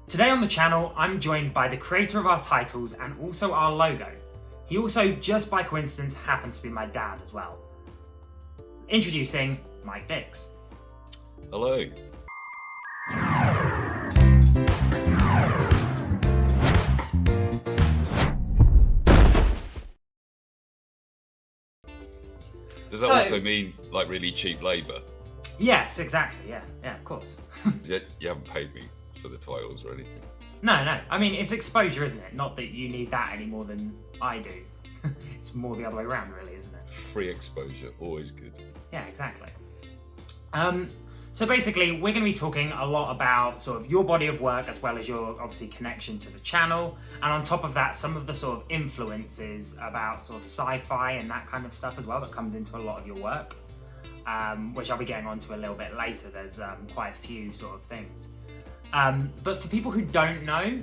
Today on the channel, I'm joined by the creator of our titles and also our logo. He also, just by coincidence, happens to be my dad as well. Introducing Mike Dix. Hello. Does that also mean like really cheap labour? Yes, exactly. Yeah, of course. You haven't paid me for the titles or anything. No. I mean, it's exposure, isn't it? Not that you need that any more than I do. It's more the other way around, really, isn't it? Free exposure, always good. Yeah, exactly. So basically, we're going to be talking a lot about sort of your body of work as well as your obviously connection to the channel, and on top of that, some of the sort of influences about sort of sci-fi and that kind of stuff as well that comes into a lot of your work, which I'll be getting onto a little bit later. There's quite a few sort of things. But for people who don't know,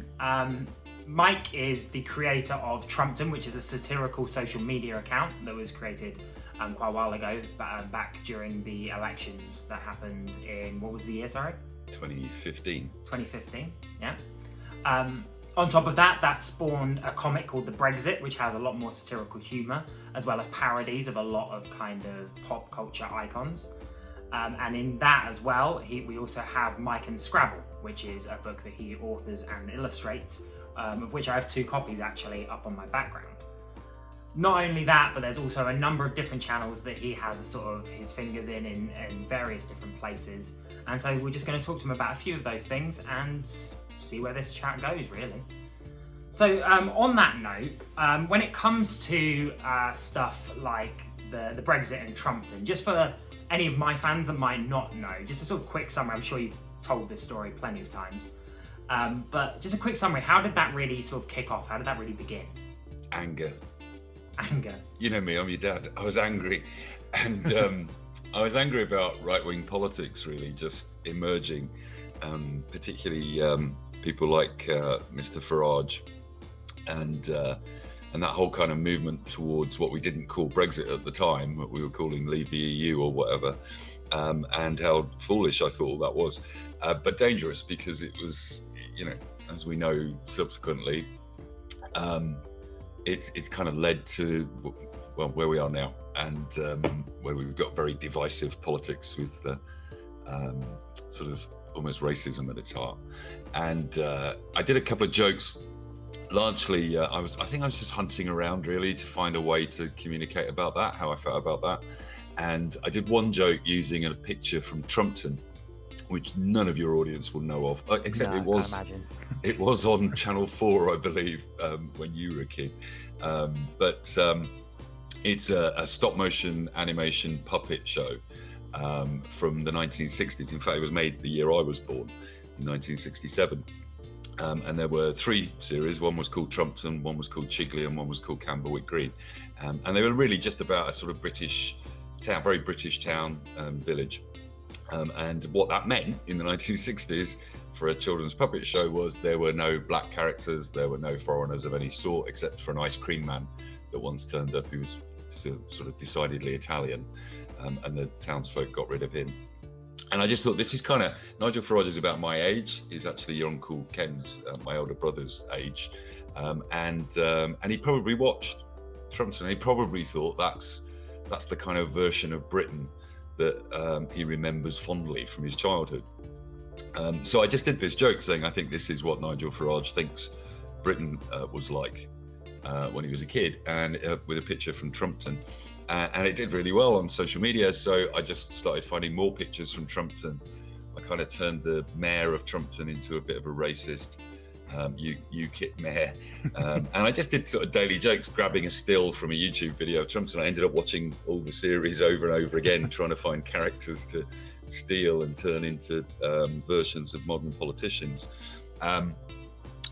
Mike is the creator of Trumpton, which is a satirical social media account that was created quite a while ago, back during the elections that happened in, what was the year, sorry? 2015. 2015, yeah. On top of that, that spawned a comic called The Brexit, which has a lot more satirical humour, as well as parodies of a lot of kind of pop culture icons. And in that as well, we also have Mike&Scrabble, which is a book that he authors and illustrates, of which I have 2 copies actually up on my background. Not only that, but there's also a number of different channels that he has sort of his fingers in various different places. And so we're just going to talk to him about a few of those things and see where this chat goes, really. So on that note, when it comes to stuff like the Brexit and Trumpton, just for any of my fans that might not know, just a sort of quick summary, I'm sure you've told this story plenty of times, but just a quick summary, how did that really sort of kick off? How did that really begin? Anger. You know me, I'm your dad. I was angry, and I was angry about right-wing politics really just emerging, particularly people like Mr. Farage and that whole kind of movement towards what we didn't call Brexit at the time, what we were calling Leave the EU or whatever, and how foolish I thought that was, but dangerous because it was, as we know subsequently, it's kind of led to, well, where we are now, and where we've got very divisive politics with sort of almost racism at its heart. And I did a couple of jokes. Largely, I think I was just hunting around really to find a way to communicate about that, how I felt about that. And I did one joke using a picture from Trumpton, which none of your audience will know of, except it was on Channel 4, I believe, when you were a kid. But it's a stop motion animation puppet show from the 1960s. In fact, it was made the year I was born, in 1967. And there were 3 series. One was called Trumpton, one was called Chigley, and one was called Camberwick Green. And they were really just about a sort of British town, very British town, village. And what that meant in the 1960s for a children's puppet show was there were no black characters, there were no foreigners of any sort, except for an ice cream man that once turned up who was sort of decidedly Italian, and the townsfolk got rid of him. And I just thought, this is kind of, Nigel Farage is about my age. He's actually your Uncle Ken's, my older brother's age. And he probably watched Trumpton, and he probably thought that's the kind of version of Britain that he remembers fondly from his childhood. So I just did this joke saying, I think this is what Nigel Farage thinks Britain was like when he was a kid, and with a picture from Trumpton. And it did really well on social media, so I just started finding more pictures from Trumpton. I kind of turned the mayor of Trumpton into a bit of a racist UKIP mayor. And I just did sort of daily jokes, grabbing a still from a YouTube video of Trumpton. I ended up watching all the series over and over again, trying to find characters to steal and turn into versions of modern politicians. And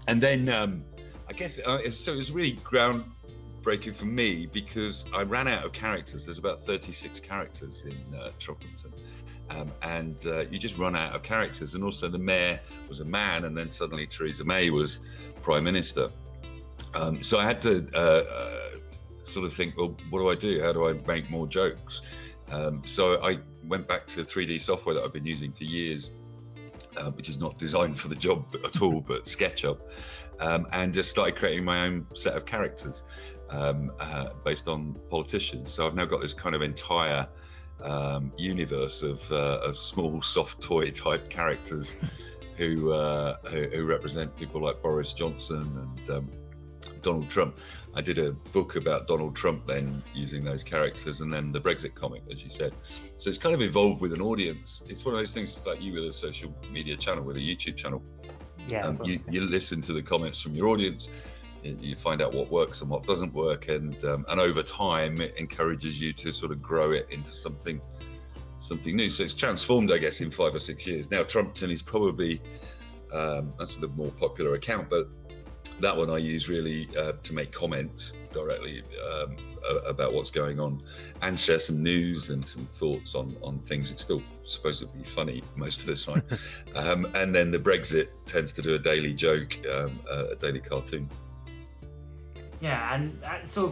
then I guess so it was really groundbreaking for me because I ran out of characters. There's about 36 characters in Trumpton. And you just run out of characters. And also the mayor was a man, and then suddenly Theresa May was Prime Minister. So I had to sort of think, well, what do I do? How do I make more jokes? So I went back to 3D software that I've been using for years, which is not designed for the job at all, but SketchUp, and just started creating my own set of characters based on politicians. So I've now got this kind of entire universe of small soft toy type characters who represent people like Boris Johnson and Donald Trump. I did a book about Donald Trump then using those characters, and then the Brexit comic, as you said. So it's kind of evolved with an audience. It's one of those things, it's like you with a social media channel, with a YouTube channel. Yeah, you listen to the comments from your audience, you find out what works and what doesn't work, and over time it encourages you to sort of grow it into something new. So it's transformed, I guess, in 5 or 6 years. Now Trumpton is probably that's the more popular account, but that one I use really to make comments directly about what's going on and share some news and some thoughts on things. It's still supposed to be funny most of the time. And then the Brexit tends to do a daily joke, a daily cartoon. Yeah, and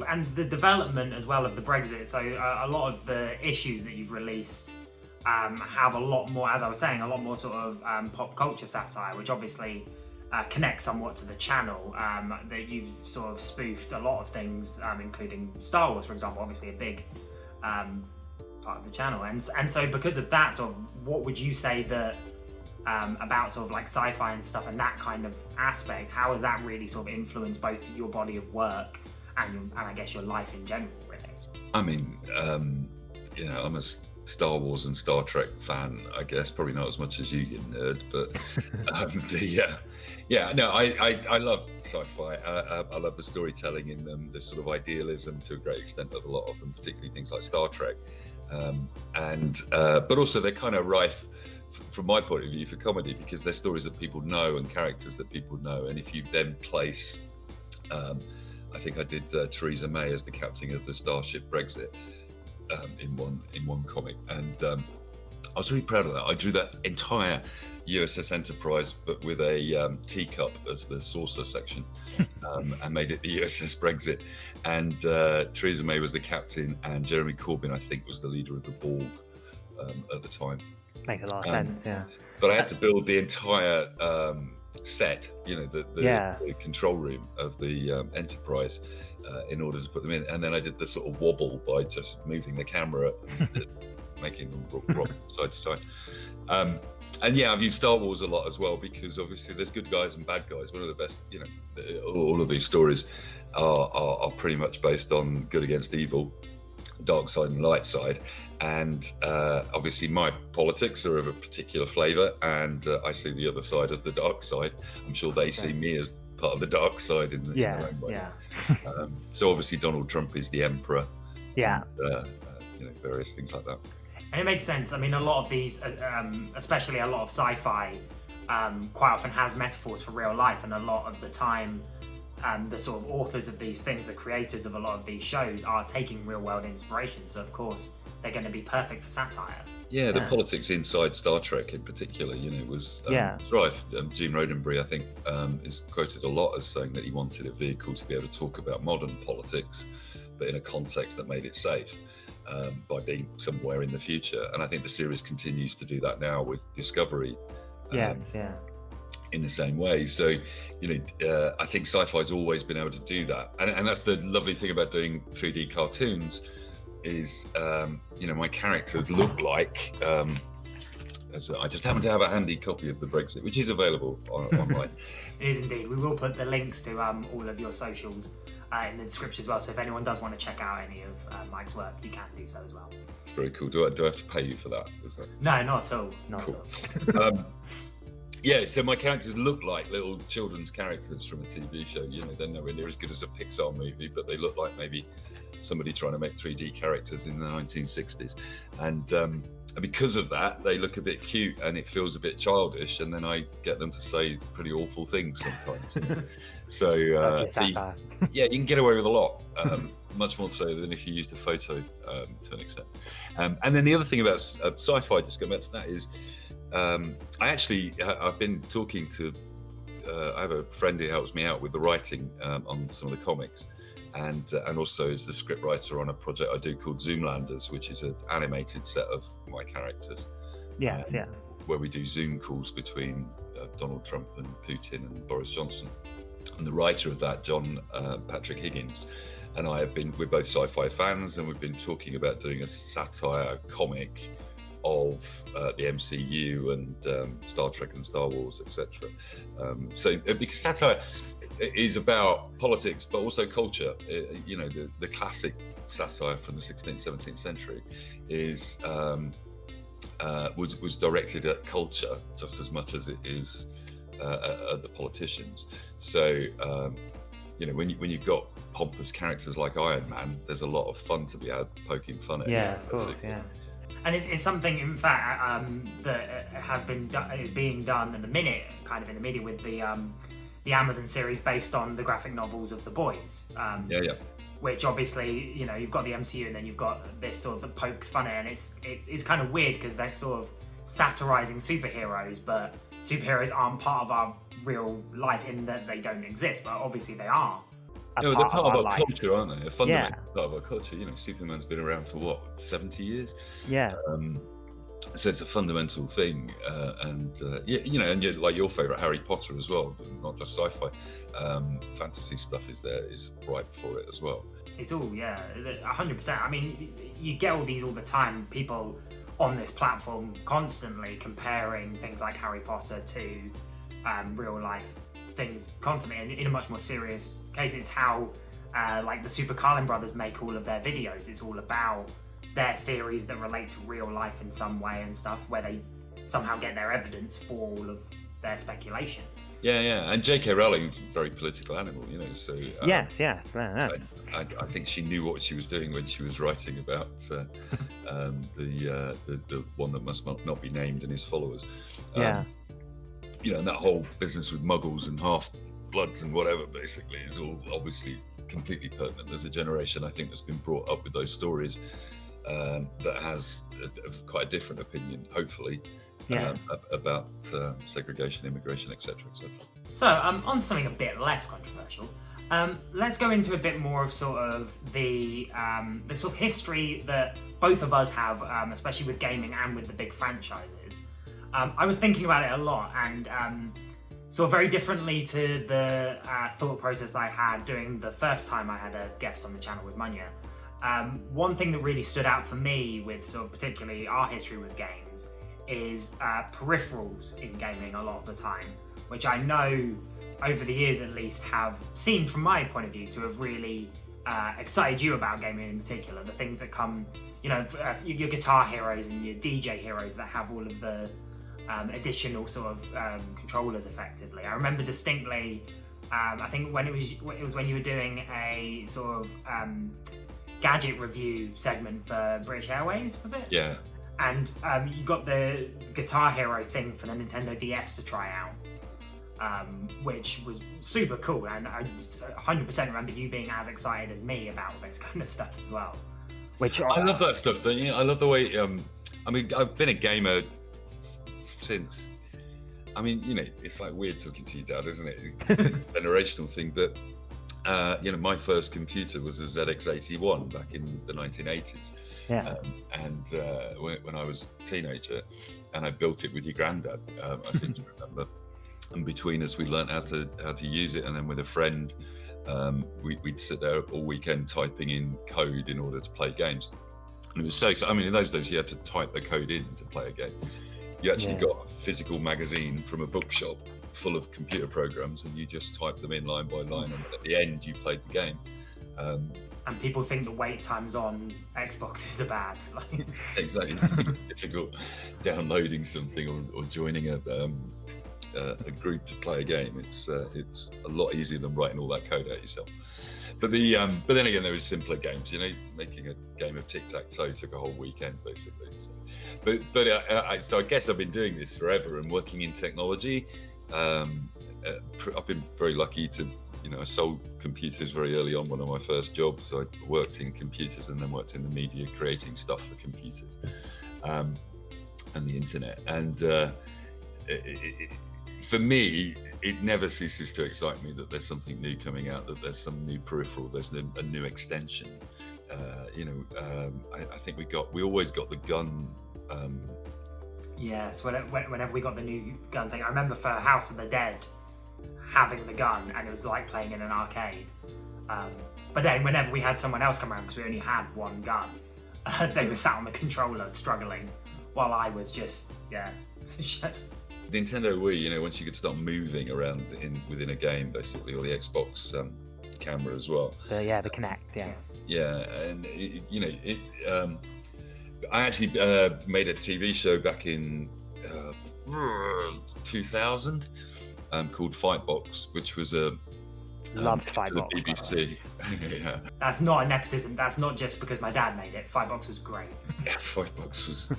and the development as well of the Brexit. So a lot of the issues that you've released have a lot more, as I was saying, a lot more sort of pop culture satire, which obviously connects somewhat to the channel. That you've sort of spoofed a lot of things, including Star Wars, for example, obviously a big part of the channel. And so because of that, sort of, what would you say that about sort of like sci-fi and stuff and that kind of aspect, how has that really sort of influenced both your body of work and I guess your life in general, really? I mean, I'm a Star Wars and Star Trek fan, I guess, probably not as much as you, you nerd, but I love sci-fi. I love the storytelling in them, the sort of idealism to a great extent of a lot of them, particularly things like Star Trek, but also they're kind of rife from my point of view for comedy, because they're stories that people know and characters that people know. And if you then place, I think I did Theresa May as the captain of the Starship Brexit in one comic, and I was really proud of that. I drew that entire USS Enterprise, but with a teacup as the saucer section, and made it the USS Brexit. And Theresa May was the captain, and Jeremy Corbyn, I think, was the leader of the Borg at the time. Makes a lot of sense, yeah. But I had to build the entire set, the control room of the Enterprise in order to put them in. And then I did the sort of wobble by just moving the camera and making them rock side to side. And yeah, I've used Star Wars a lot as well, because obviously there's good guys and bad guys. One of the best, all of these stories are pretty much based on good against evil, dark side and light side. And obviously my politics are of a particular flavour, and I see the other side as the dark side. I'm sure they see me as part of the dark side in their own way. So obviously Donald Trump is the emperor. Yeah. And, various things like that. And it makes sense. I mean, a lot of these, especially a lot of sci-fi, quite often has metaphors for real life, and a lot of the time the sort of authors of these things, the creators of a lot of these shows, are taking real world inspiration. So of course they're going to be perfect for satire. Yeah, the politics inside Star Trek in particular, was rife. Gene Roddenberry, I think, is quoted a lot as saying that he wanted a vehicle to be able to talk about modern politics, but in a context that made it safe, by being somewhere in the future. And I think the series continues to do that now with Discovery. In the same way. So, I think sci-fi's always been able to do that. And that's the lovely thing about doing 3D cartoons is, my characters look like, I just happen to have a handy copy of the Brexit, which is available online. It is indeed. We will put the links to all of your socials in the description as well. So if anyone does want to check out any of Mike's work, you can do so as well. It's very cool. Do I have to pay you for that? No, not at all. Not at all. Yeah, so my characters look like little children's characters from a TV show. They're nowhere near as good as a Pixar movie, but they look like maybe somebody trying to make 3D characters in the 1960s. And because of that, they look a bit cute and it feels a bit childish. And then I get them to say pretty awful things sometimes. So, you can get away with a lot, much more so than if you used a photo to an extent. And then the other thing about sci-fi, just going back to that, is I've been talking to, I have a friend who helps me out with the writing on some of the comics, and also is the script writer on a project I do called Zoomlanders, which is an animated set of my characters. where we do Zoom calls between Donald Trump and Putin and Boris Johnson. And the writer of that, John Patrick Higgins, and I we're both sci-fi fans, and we've been talking about doing a satire comic of the MCU and Star Trek and Star Wars, etc. So because satire is about politics, but also culture. You know, the classic satire from the 16th, 17th century is was directed at culture just as much as it is at the politicians. So you know, when you've got pompous characters like Iron Man, there's a lot of fun to be had poking fun at. Yeah, of course, yeah. And it's something, in fact, that is being done at the minute, kind of in the media, with the Amazon series based on the graphic novels of The Boys. Which obviously, you know, you've got the MCU and then you've got this sort of that pokes fun at it, and it's kind of weird because they're sort of satirizing superheroes, but superheroes aren't part of our real life in that they don't exist, but obviously they are. No, they're part of our culture, aren't they? A fundamental part of our culture. You know, Superman's been around for what, 70 years? Yeah. So it's a fundamental thing, you know, and like your favorite Harry Potter as well, not just sci-fi. Fantasy stuff is ripe for it as well. It's all 100%. I mean, you get all these all the time. People on this platform constantly comparing things like Harry Potter to real life things constantly, and in a much more serious case, it's how like the Super Carlin brothers make all of their videos. It's all about their theories that relate to real life in some way and stuff, where they somehow get their evidence for all of their speculation. Yeah, and J.K. Rowling's a very political animal, you know. So yes. I think she knew what she was doing when she was writing about the one that must not be named and his followers. You know, and that whole business with Muggles and half-bloods and whatever, basically, is all obviously completely pertinent. There's a generation, I think, that's been brought up with those stories that has quite a different opinion, hopefully, about segregation, immigration, etc., etc. So, on something a bit less controversial, let's go into a bit more of sort of the sort of history that both of us have, especially with gaming and with the big franchises. I was thinking about it a lot, and sort of very differently to the thought process that I had during the first time I had a guest on the channel with Munya. One thing that really stood out for me with sort of particularly our history with games is peripherals in gaming a lot of the time, which I know over the years at least have seemed from my point of view to have really excited you about gaming in particular. The things that come, you know, your guitar heroes and your DJ heroes that have all of the additional sort of controllers effectively. I remember distinctly, I think when it was when you were doing a sort of gadget review segment for British Airways, was it? Yeah. And you got the Guitar Hero thing for the Nintendo DS to try out, which was super cool, and I 100% remember you being as excited as me about this kind of stuff as well. Which I love that stuff, don't you? I love the way. I mean, I've been a gamer since. I mean, you know, it's like weird talking to your dad, isn't it? It's a generational thing, but you know, my first computer was a ZX81 back in the 1980s. Yeah. And when I was a teenager, and I built it with your granddad, I seem to remember. And between us, we learned how to use it, and then with a friend, we'd sit there all weekend typing in code in order to play games. And it was so exciting. I mean, in those days, you had to type the code in to play a game. You actually got a physical magazine from a bookshop full of computer programs, and you just typed them in line by line, and at the end, you played the game. And people think the wait times on Xboxes are bad. Exactly. Difficult downloading something or joining a group to play a game. It's a lot easier than writing all that code out yourself. But then again, there was simpler games. You know, making a game of tic-tac-toe took a whole weekend basically. So I guess I've been doing this forever and working in technology. I've been very lucky to, you know, I sold computers very early on. One of my first jobs, I worked in computers and then worked in the media creating stuff for computers and the internet. And for me, it never ceases to excite me that there's something new coming out, that there's some new peripheral, there's a new extension. I think we always got the gun Yes, whenever we got the new gun thing, I remember for House of the Dead having the gun, and it was like playing in an arcade. But then whenever we had someone else come around, because we only had one gun, they were sat on the controller struggling, while I was just Nintendo Wii, once you could start moving around within a game, basically, or the Xbox camera as well. The Kinect, yeah. Yeah, and I actually made a TV show back in 2000 called FightBox, which was Loved for FightBox. the BBC. Yeah. That's not a nepotism. That's not just because my dad made it. FightBox was great. Yeah, FightBox was.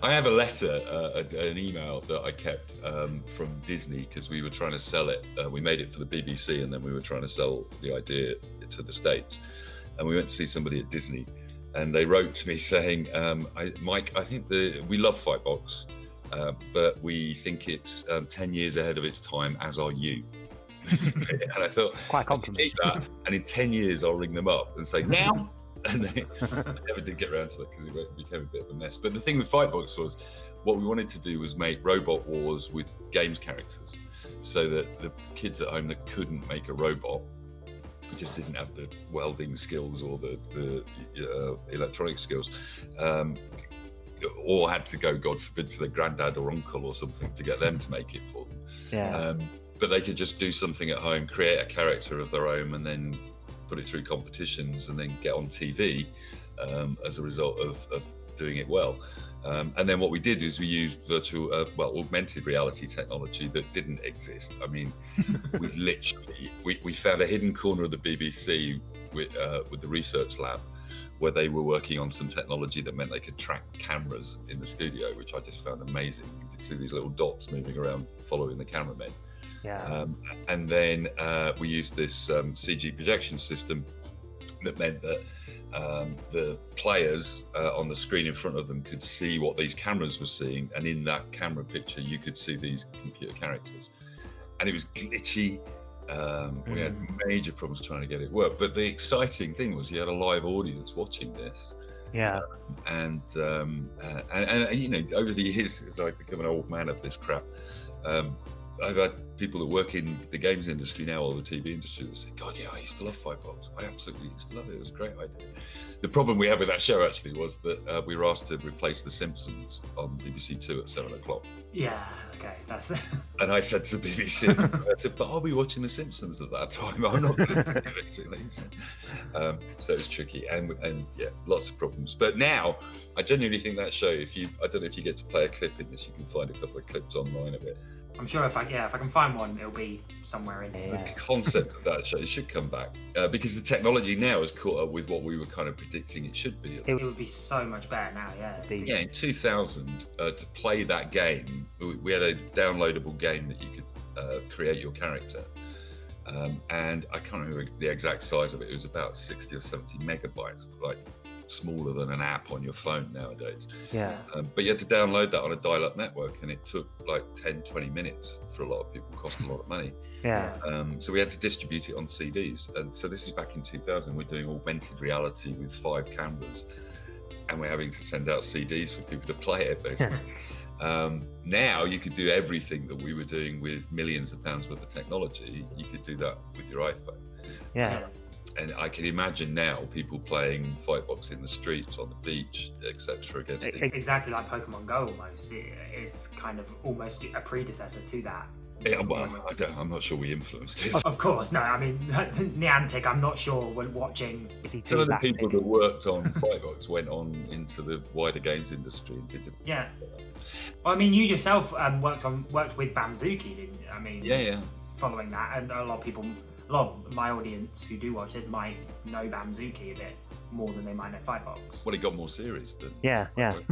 I have a letter, an email that I kept from Disney because we were trying to sell it. We made it for the BBC, and then we were trying to sell the idea to the States. And we went to see somebody at Disney, and they wrote to me saying, "Mike, I think we love FightBox, but we think it's 10 years ahead of its time, as are you." And I thought, quite a compliment. That, and in 10 years I'll ring them up and say, now. And they never did get around to that because it became a bit of a mess. But the thing with FightBox was, what we wanted to do was make robot wars with games characters, so that the kids at home that couldn't make a robot, just didn't have the welding skills or the electronic skills, or had to go, God forbid, to their granddad or uncle or something to get them to make it for them. Yeah. But they could just do something at home, create a character of their own, and then put it through competitions, and then get on TV as a result of doing it well. And then what we did is we used augmented reality technology that didn't exist. I mean, we found a hidden corner of the BBC with the research lab, where they were working on some technology that meant they could track cameras in the studio, which I just found amazing. You could see these little dots moving around following the cameramen. Yeah. And then we used this CG projection system that meant that the players on the screen in front of them could see what these cameras were seeing, and in that camera picture you could see these computer characters. And it was glitchy. We had major problems trying to get it work, but the exciting thing was you had a live audience watching this. Yeah. And over the years, as I've become an old man of this crap, I've had people that work in the games industry now, or the TV industry, that say, God, yeah, I used to love FightBox. I absolutely used to love it. It was a great idea. The problem we had with that show, actually, was that we were asked to replace The Simpsons on BBC Two at 7 o'clock. Yeah, okay, that's... And I said to the BBC, I said, but I'll be watching The Simpsons at that time. I'm not going to do it. So it was tricky, and yeah, lots of problems. But now, I genuinely think that show, I don't know if you get to play a clip in this, you can find a couple of clips online of it. I'm sure if I can find one, it'll be somewhere in here. The concept of that show should come back because the technology now has caught up with what we were kind of predicting it should be. It would be so much better now, yeah. Yeah, in 2000, to play that game, we had a downloadable game that you could create your character. And I can't remember the exact size of it. It was about 60 or 70 megabytes, like smaller than an app on your phone nowadays. Yeah. But you had to download that on a dial-up network, and it took like 10-20 minutes for a lot of people, cost a lot of money. Yeah. So we had to distribute it on CDs, and so this is back in 2000. We're doing augmented reality with 5 cameras, and we're having to send out CDs for people to play it, basically. Now you could do everything that we were doing with millions of pounds worth of technology. You could do that with your iPhone. Yeah. And I can imagine now people playing FightBox in the streets, on the beach, etc. against it. Exactly like Pokemon Go almost. It's kind of almost a predecessor to that. Yeah, well, I'm not sure we influenced it. Of course, no. I mean, Niantic, I'm not sure when watching. Some of the people that worked on FightBox went on into the wider games industry and did it. Yeah. Well, I mean, you yourself worked with Bamzooki, didn't you? I mean, yeah. Following that, and a lot of my audience who do watch this might know Bamzooki a bit more than they might know FightBox. Well, it got more serious than. Yeah.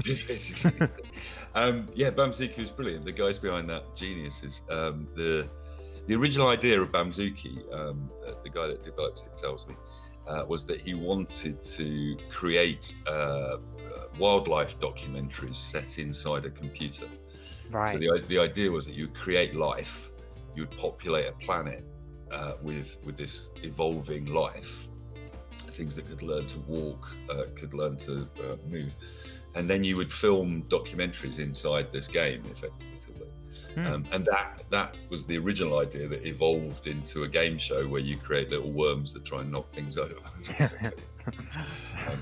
Basically. Bamzooki was brilliant. The guys behind that, geniuses. The original idea of Bamzooki, the guy that developed it tells me, was that he wanted to create wildlife documentaries set inside a computer. Right. So the idea was that you would create life, you would populate a planet with this evolving life. things that could learn to walk, could learn to move, and then you would film documentaries inside this game, effectively. And that was the original idea that evolved into a game show where you create little worms that try and knock things over.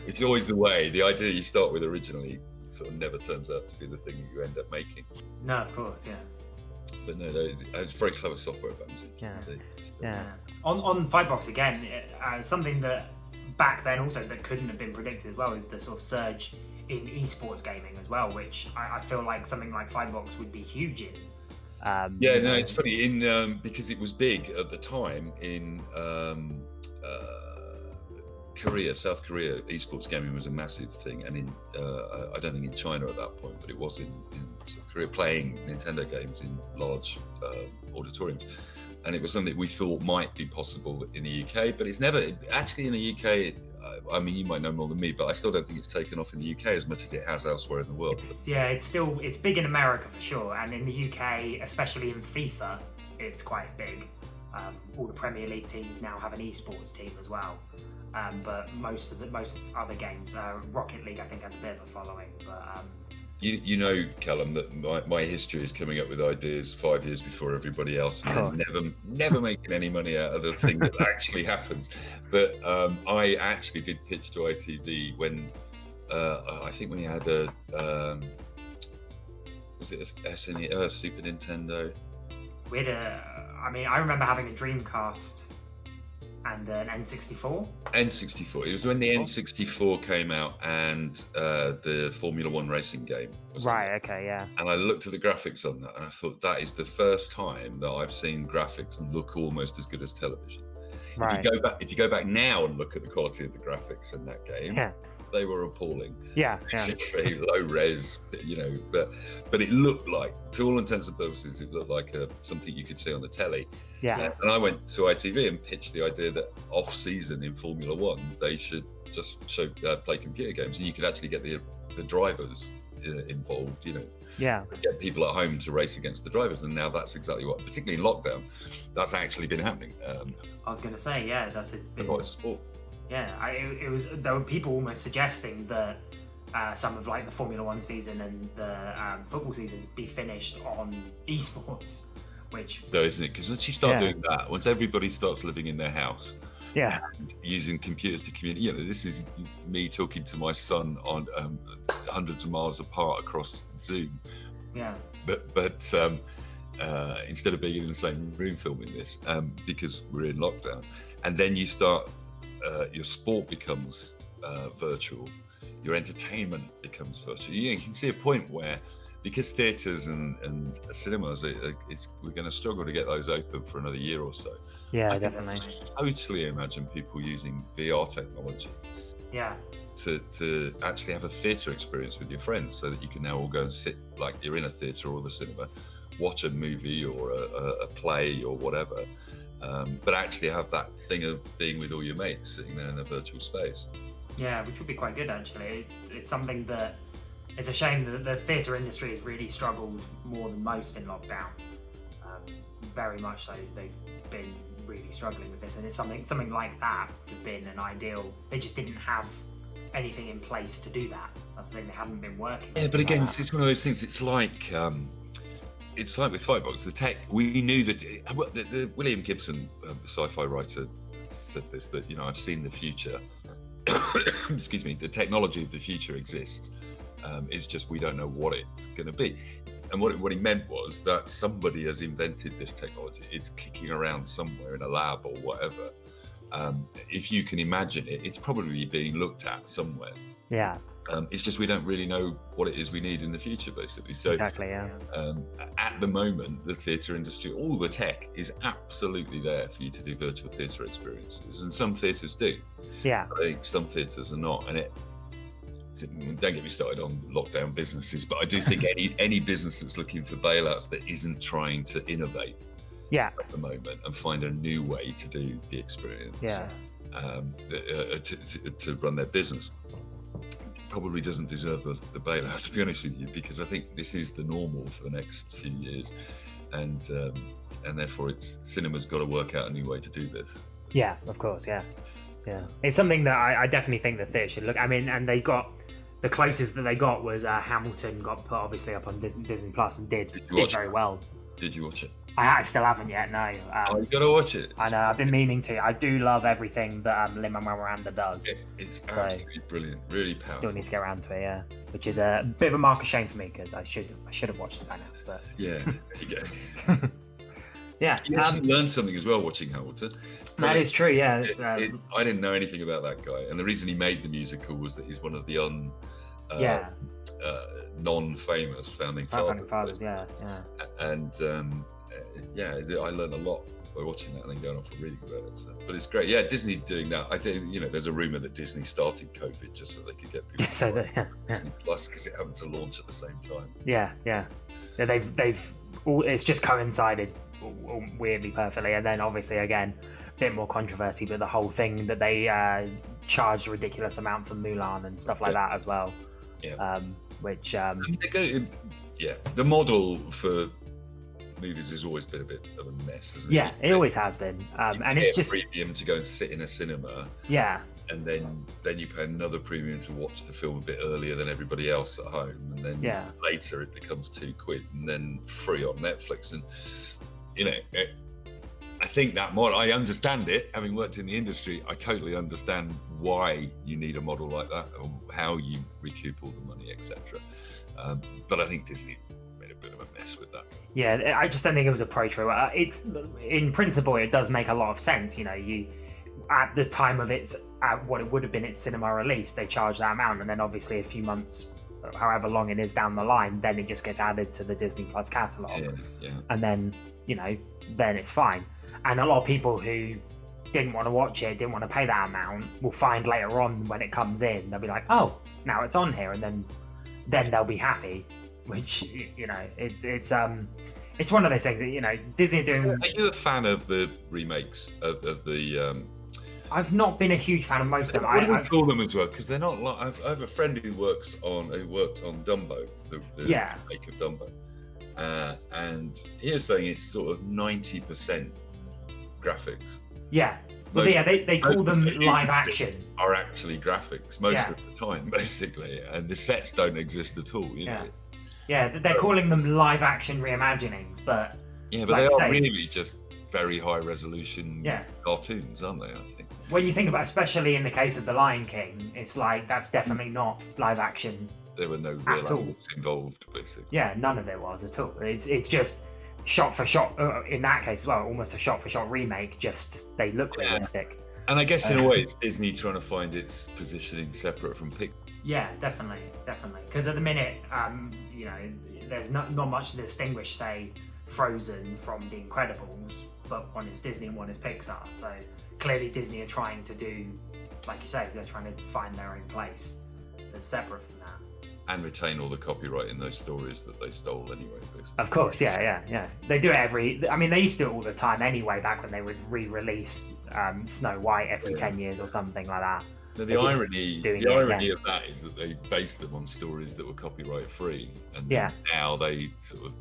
It's always the way. The idea you start with originally sort of never turns out to be the thing that you end up making. No, of course, yeah. But no, it's very clever software, Bamzooki. Yeah. On FightBox again, something that back then also that couldn't have been predicted as well is the sort of surge in eSports gaming as well, which I feel like something like FightBox would be huge in. It's funny because it was big at the time in Korea, South Korea. Esports gaming was a massive thing, and in I don't think in China at that point, but it was in South Korea, playing Nintendo games in large auditoriums, and it was something we thought might be possible in the UK, but it's never actually in the UK. I mean, you might know more than me, but I still don't think it's taken off in the UK as much as it has elsewhere in the world. It's big in America for sure, and in the UK, especially in FIFA, it's quite big. All the Premier League teams now have an esports team as well, but most other games, Rocket League I think has a bit of a following. But you know, Callum, that my history is coming up with ideas 5 years before everybody else, and never making any money out of the thing that actually happens. But I actually did pitch to ITV when I think when he had a was it a SNES, Super Nintendo? We had I remember having a Dreamcast and an N64. N64. It was when the N64 came out and the Formula One racing game was Right. Okay. Yeah. And I looked at the graphics on that, and I thought that is the first time that I've seen graphics look almost as good as television. Right. If you go back now and look at the quality of the graphics in that game, they were appalling. Yeah. Very low res, but it looked like, to all intents and purposes, it looked like something you could see on the telly. Yeah. And I went to ITV and pitched the idea that off season in Formula One, they should just play computer games, and you could actually get the drivers involved. Get people at home to race against the drivers, and now that's exactly what, particularly in lockdown, that's actually been happening. I was going to say, that's a bit. Quite a sport. There were people almost suggesting that some of like the Formula One season and the football season be finished on eSports, which. Though, isn't it? Because once you start doing that, once everybody starts living in their house, and using computers to communicate, this is me talking to my son on hundreds of miles apart across Zoom. But instead of being in the same room filming this, because we're in lockdown, and then you start. Your sport becomes virtual, your entertainment becomes virtual. You can see a point where, because theatres and cinemas, we're going to struggle to get those open for another year or so. Yeah, definitely. I totally imagine people using VR technology to actually have a theatre experience with your friends, so that you can now all go and sit like you're in a theatre or the cinema, watch a movie or a play or whatever. But actually have that thing of being with all your mates sitting there in a virtual space. Yeah, which would be quite good actually. It's something that it's a shame that the theatre industry has really struggled more than most in lockdown. Very much so, they've been really struggling with this, and it's something like that would have been an ideal. They just didn't have anything in place to do that. That's the thing, they hadn't been working. Yeah, but again, it's one of those things. It's like with FightBox, the tech. We knew that the William Gibson, sci-fi writer, said this, that I've seen the future. Excuse me. The technology of the future exists. It's just we don't know what it's going to be. And what he meant was that somebody has invented this technology. It's kicking around somewhere in a lab or whatever. If you can imagine it, it's probably being looked at somewhere. Yeah. It's just we don't really know what it is we need in the future, basically. So exactly, yeah. At the moment, the theatre industry, all the tech is absolutely there for you to do virtual theatre experiences, and some theatres do. Yeah. I think some theatres are not, and don't get me started on lockdown businesses, but I do think any business that's looking for bailouts that isn't trying to innovate at the moment and find a new way to do the experience to run their business probably doesn't deserve the bailout, to be honest with you, because I think this is the normal for the next few years, and therefore cinema's got to work out a new way to do this. Yeah, of course, yeah. Yeah, it's something that I definitely think the theatre should look. I mean, and they got the closest that they got was Hamilton got put obviously up on Disney Plus and did very well. Did you watch it? I still haven't yet. No. You gotta watch it. I know. I've been meaning to. I do love everything that Lin-Manuel Miranda does. It's absolutely brilliant. Really powerful. Still need to get around to it. Yeah, which is a bit of a mark of shame for me because I should have watched it by now. But yeah, there you go. Yeah, you actually learned something as well watching Hamilton. That is true. Yeah, I didn't know anything about that guy, and the reason he made the musical was that he's one of the non-famous founding fathers. Yeah. And I learned a lot by watching that and then going off and reading about it. So, but it's great. Yeah, Disney doing that. I think there's a rumor that Disney started COVID just so they could get people Disney Plus because it happened to launch at the same time. Yeah. They've it's just coincided weirdly perfectly, and then obviously again a bit more controversy, but the whole thing that they charged a ridiculous amount for Mulan and stuff like that as well. Yeah. Which the model for movies has always been a bit of a mess, hasn't it? Yeah, it always has been. And it's just premium to go and sit in a cinema. Yeah. And then you pay another premium to watch the film a bit earlier than everybody else at home, and then later it becomes £2 and then free on Netflix. And I think that model, I understand it. Having worked in the industry, I totally understand why you need a model like that, or how you recoup all the money, etc. But I think Disney made a bit of a mess with that. Yeah, I just don't think it was appropriate. It's in principle, it does make a lot of sense. You at the time of what it would have been its cinema release, they charge that amount, and then obviously a few months, however long it is down the line, then it just gets added to the Disney Plus catalog. Yeah. And then then it's fine. And a lot of people who didn't want to watch it, didn't want to pay that amount, will find later on when it comes in, they'll be like, oh, now it's on here, and then they'll be happy. Which it's one of those things that Disney are doing. Are you a fan of the remakes of the? I've not been a huge fan of most of them. What do we call them as well? Because they're not like I have a friend who worked on Dumbo, the remake of Dumbo, and he was saying it's sort of 90% graphics. Yeah. Well, they call them live action. Are actually graphics most of the time, basically, and the sets don't exist at all. Yeah, they're calling them live action reimaginings, but they are really just very high resolution cartoons, aren't they? I think. When you think about, especially in the case of The Lion King, it's like that's definitely not live action. There were no real animals involved, basically. Yeah, none of it was at all. It's just shot for shot. In that case as well, almost a shot for shot remake. Just they look realistic. And I guess in a way, it's Disney trying to find its positioning separate from Pixar. Yeah, definitely. Because at the minute, there's not much to distinguish, say, Frozen from The Incredibles, but one is Disney and one is Pixar. So clearly Disney are trying to do, like you say, they're trying to find their own place that's separate from that. And retain all the copyright in those stories that they stole anyway. Basically. Of course, yeah. They do it they used to do it all the time anyway, back when they would re-release Snow White every 10 years or something like that. Now, the irony of that is that they based them on stories that were copyright free, and now they sort of,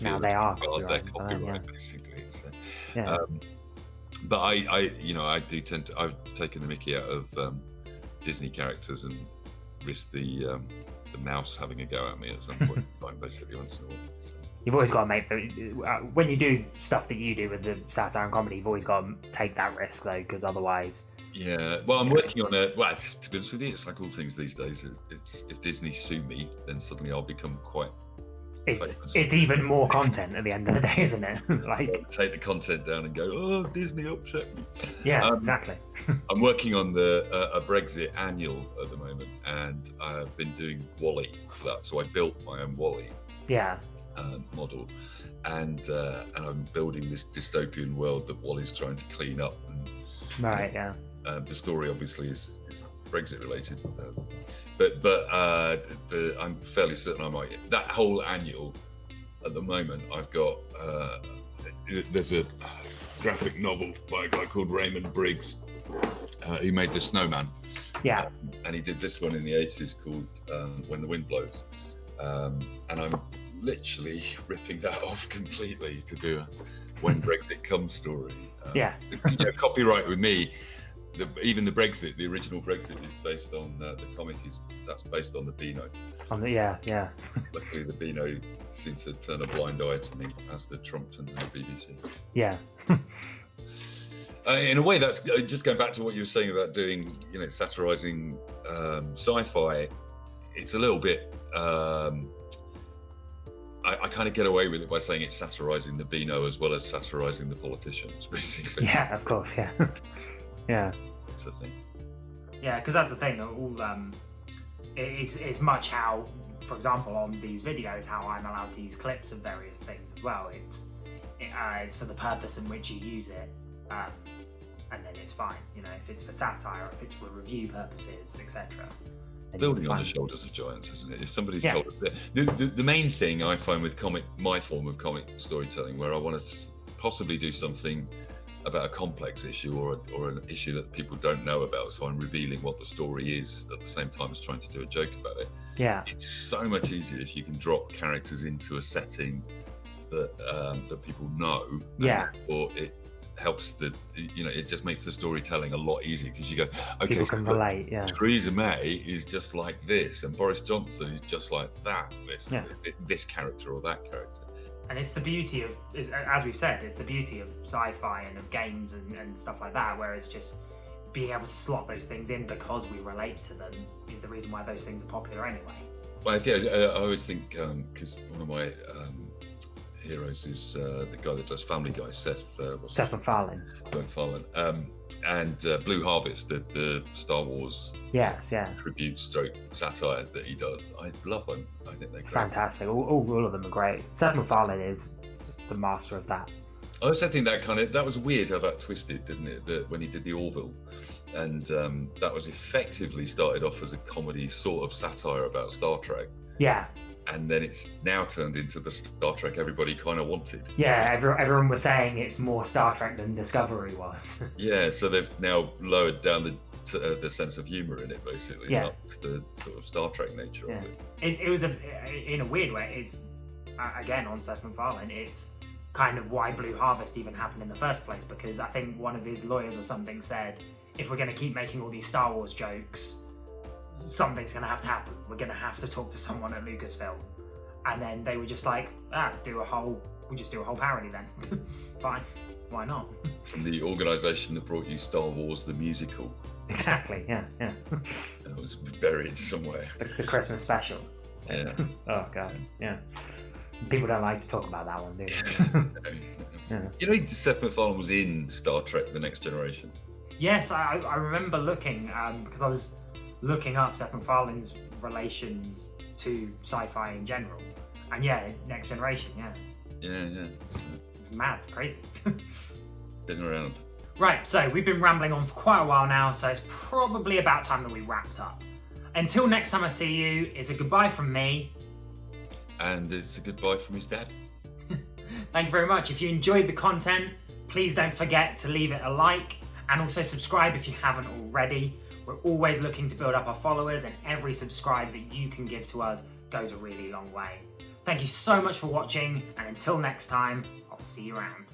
now they are their copyright basically. So, but I do tend to. I've taken the mickey out of Disney characters and risked the mouse having a go at me at some point in time, basically once in a while. So. You've always got to make when you do stuff that you do with the satire and comedy, you've always got to take that risk though, because otherwise. Yeah, well, I'm working on it. Well, to be honest with you, it's like all things these days. It's if Disney sue me, then suddenly I'll become quite. It's even more content at the end of the day, isn't it? Like take the content down and go, oh, Disney upset me. Yeah, exactly. I'm working on a Brexit annual at the moment, and I've been doing WALL-E for that. So I built my own WALL-E model, and I'm building this dystopian world that WALL-E's trying to clean up. The story obviously is Brexit related, but I'm fairly certain I might. That whole annual, at the moment, I've got. There's a graphic novel by a guy called Raymond Briggs, who made The Snowman. Yeah. And he did this one in the 80s called When the Wind Blows, and I'm literally ripping that off completely to do a When Brexit Comes story. Copyright with me. even the Brexit, the original Brexit is based on the comic that's based on the Beano. Yeah. Luckily, the Beano seems to turn a blind eye to me, as the Trumpton and the BBC. Yeah. In a way, that's just going back to what you were saying about doing, satirizing sci-fi. It's a little bit. I kind of get away with it by saying it's satirizing the Beano as well as satirizing the politicians, basically. Yeah, of course. Yeah. Yeah. It's the thing. Yeah, because that's the thing. It's much how, for example, on these videos, how I'm allowed to use clips of various things as well. It's for the purpose in which you use it, and then it's fine. If it's for satire, if it's for review purposes, etc. Building on the shoulders of giants, isn't it? If somebody's told us that, the main thing I find with my form of comic storytelling, where I want to possibly do something about a complex issue or an issue that people don't know about, so I'm revealing what the story is at the same time as trying to do a joke about it. Yeah, it's so much easier if you can drop characters into a setting that people know. Yeah, or it helps it just makes the storytelling a lot easier, because you go, okay, people can relate. Yeah, Theresa May is just like this, and Boris Johnson is just like that. This character or that character. And it's the beauty of, as we've said, it's the beauty of sci-fi and of games and stuff like that, where it's just being able to slot those things in because we relate to them is the reason why those things are popular anyway. Well, I always think, because one of my heroes is the guy that does Family Guy, Seth MacFarlane. And Blue Harvest, the Star Wars tribute stroke satire that he does. I love them. I think they're great. Fantastic. All of them are great. Seth MacFarlane is just the master of that. I also think that was weird how that twisted, didn't it? When he did the Orville, and that was effectively started off as a comedy sort of satire about Star Trek. Yeah. And then it's now turned into the Star Trek everybody kind of wanted. Yeah, everyone was saying it's more Star Trek than Discovery was. Yeah, so they've now lowered down the sense of humour in it, basically. Yeah. Not the sort of Star Trek nature of it. It was in a weird way. It's again on Seth MacFarlane. It's kind of why Blue Harvest even happened in the first place, because I think one of his lawyers or something said, if we're going to keep making all these Star Wars jokes, something's going to have to happen. We're going to have to talk to someone at Lucasfilm. And then they were just like, we'll just do a whole parody then. Fine, why not? From the organisation that brought you Star Wars the musical. Exactly, yeah. It was buried somewhere. The Christmas special. Yeah. Oh god, yeah. People don't like to talk about that one, do they? Yeah. Seth MacFarlane was in Star Trek: The Next Generation. Yes, I remember looking, because I was looking up Seth MacFarlane's relations to sci-fi in general, and Next Generation, Yeah. Mad, crazy. Been around. Right, so we've been rambling on for quite a while now, so it's probably about time that we wrapped up. Until next time I see you, it's a goodbye from me. And it's a goodbye from his dad. Thank you very much. If you enjoyed the content, please don't forget to leave it a like, and also subscribe if you haven't already. We're always looking to build up our followers, and every subscribe that you can give to us goes a really long way. Thank you so much for watching, and until next time, I'll see you around.